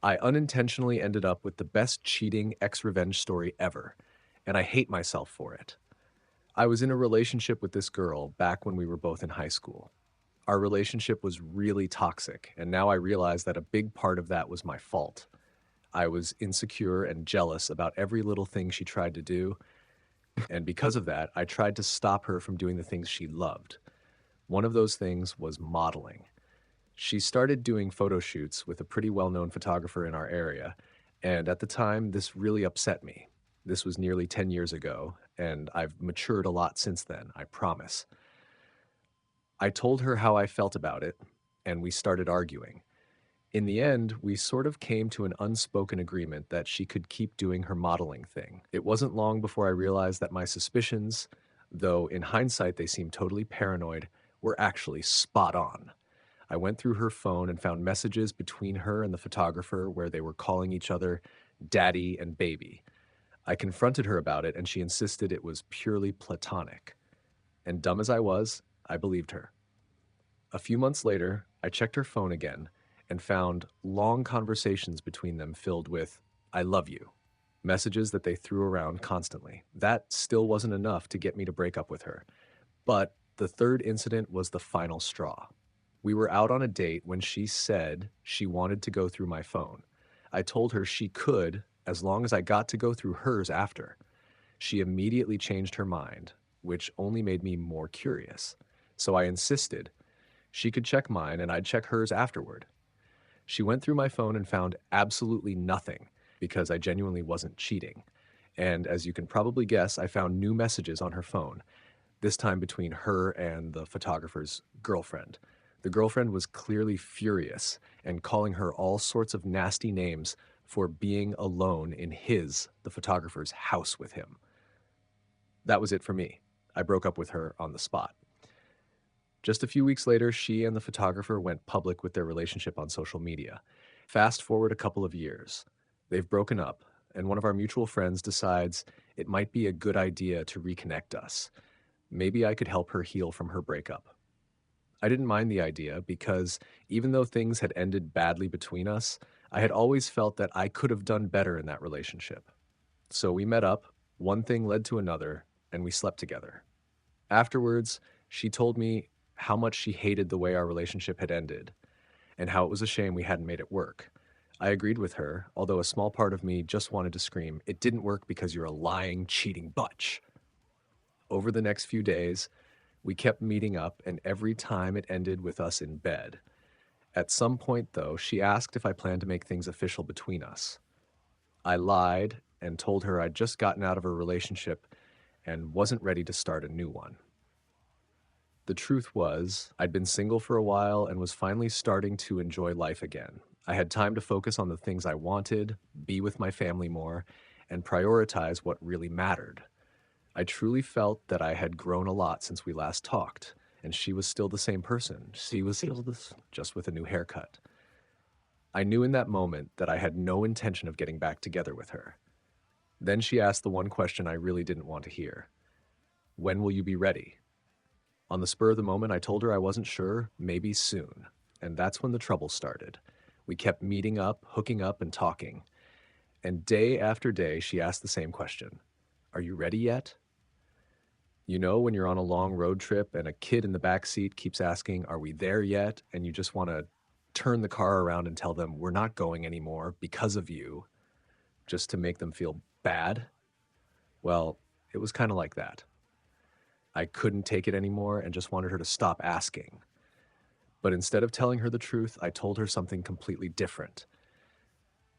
I unintentionally ended up with the best cheating ex-revenge story ever, and I hate myself for it. I was in a relationship with this girl back when we were both in high school. Our relationship was really toxic, and now I realize that a big part of that was my fault. I was insecure and jealous about every little thing she tried to do, and because of that, I tried to stop her from doing the things she loved. One of those things was modeling. She started doing photo shoots with a pretty well known photographer in our area, and at the time, this really upset me. This was nearly 10 years ago, and I've matured a lot since then, I promise. I told her how I felt about it, and we started arguing. In the end, we sort of came to an unspoken agreement that she could keep doing her modeling thing. It wasn't long before I realized that my suspicions, though in hindsight they seemed totally paranoid, were actually spot on. I went through her phone and found messages between her and the photographer where they were calling each other daddy and baby. I confronted her about it and she insisted it was purely platonic. And dumb as I was, I believed her. A few months later, I checked her phone again and found long conversations between them filled with, I love you, messages that they threw around constantly. That still wasn't enough to get me to break up with her. But the third incident was the final straw. We were out on a date when she said she wanted to go through my phone. I told her she could as long as I got to go through hers after. She immediately changed her mind, which only made me more curious. So I insisted she could check mine and I'd check hers afterward. She went through my phone and found absolutely nothing because I genuinely wasn't cheating. And as you can probably guess, I found new messages on her phone, this time between her and the photographer's girlfriend. The girlfriend was clearly furious and calling her all sorts of nasty names for being alone in the photographer's house with him. That was it for me. I broke up with her on the spot. Just a few weeks later, she and the photographer went public with their relationship on social media. Fast forward a couple of years. They've broken up, and one of our mutual friends decides it might be a good idea to reconnect us. Maybe I could help her heal from her breakup. I didn't mind the idea because even though things had ended badly between us, I had always felt that I could have done better in that relationship. So we met up, one thing led to another, and we slept together. Afterwards, she told me how much she hated the way our relationship had ended and how it was a shame we hadn't made it work. I agreed with her, although a small part of me just wanted to scream, "It didn't work because you're a lying, cheating butch." Over the next few days, we kept meeting up, and every time it ended with us in bed. At some point, though, she asked if I planned to make things official between us. I lied and told her I'd just gotten out of a relationship and wasn't ready to start a new one. The truth was, I'd been single for a while and was finally starting to enjoy life again. I had time to focus on the things I wanted, be with my family more, and prioritize what really mattered. I truly felt that I had grown a lot since we last talked, and she was still the same person. She was still this, just with a new haircut. I knew in that moment that I had no intention of getting back together with her. Then she asked the one question I really didn't want to hear. When will you be ready? On the spur of the moment, I told her I wasn't sure, maybe soon. And that's when the trouble started. We kept meeting up, hooking up, and talking. And day after day, she asked the same question. Are you ready yet? You know, when you're on a long road trip and a kid in the back seat keeps asking, are we there yet? And you just want to turn the car around and tell them, we're not going anymore because of you, just to make them feel bad. Well, it was kind of like that. I couldn't take it anymore and just wanted her to stop asking. But instead of telling her the truth, I told her something completely different.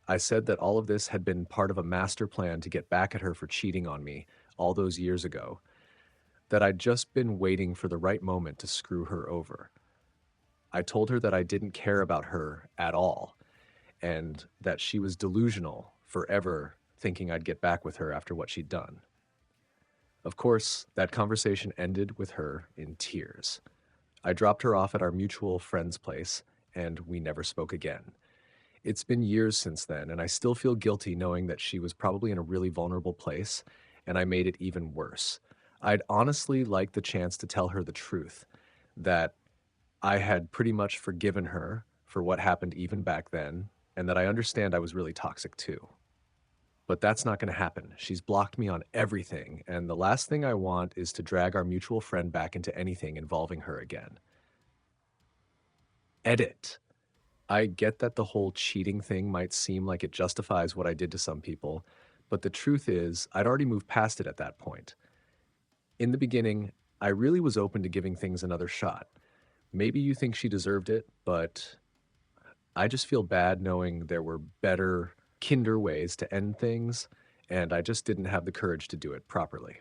I said that all of this had been part of a master plan to get back at her for cheating on me all those years ago, that I'd just been waiting for the right moment to screw her over. I told her that I didn't care about her at all, and that she was delusional forever thinking I'd get back with her after what she'd done. Of course, that conversation ended with her in tears. I dropped her off at our mutual friend's place, and we never spoke again. It's been years since then, and I still feel guilty knowing that she was probably in a really vulnerable place, and I made it even worse. I'd honestly like the chance to tell her the truth, that I had pretty much forgiven her for what happened even back then, and that I understand I was really toxic too. But that's not gonna happen. She's blocked me on everything, and the last thing I want is to drag our mutual friend back into anything involving her again. Edit. I get that the whole cheating thing might seem like it justifies what I did to some people, but the truth is, I'd already moved past it at that point. In the beginning, I really was open to giving things another shot. Maybe you think she deserved it, but I just feel bad knowing there were better, kinder ways to end things, and I just didn't have the courage to do it properly.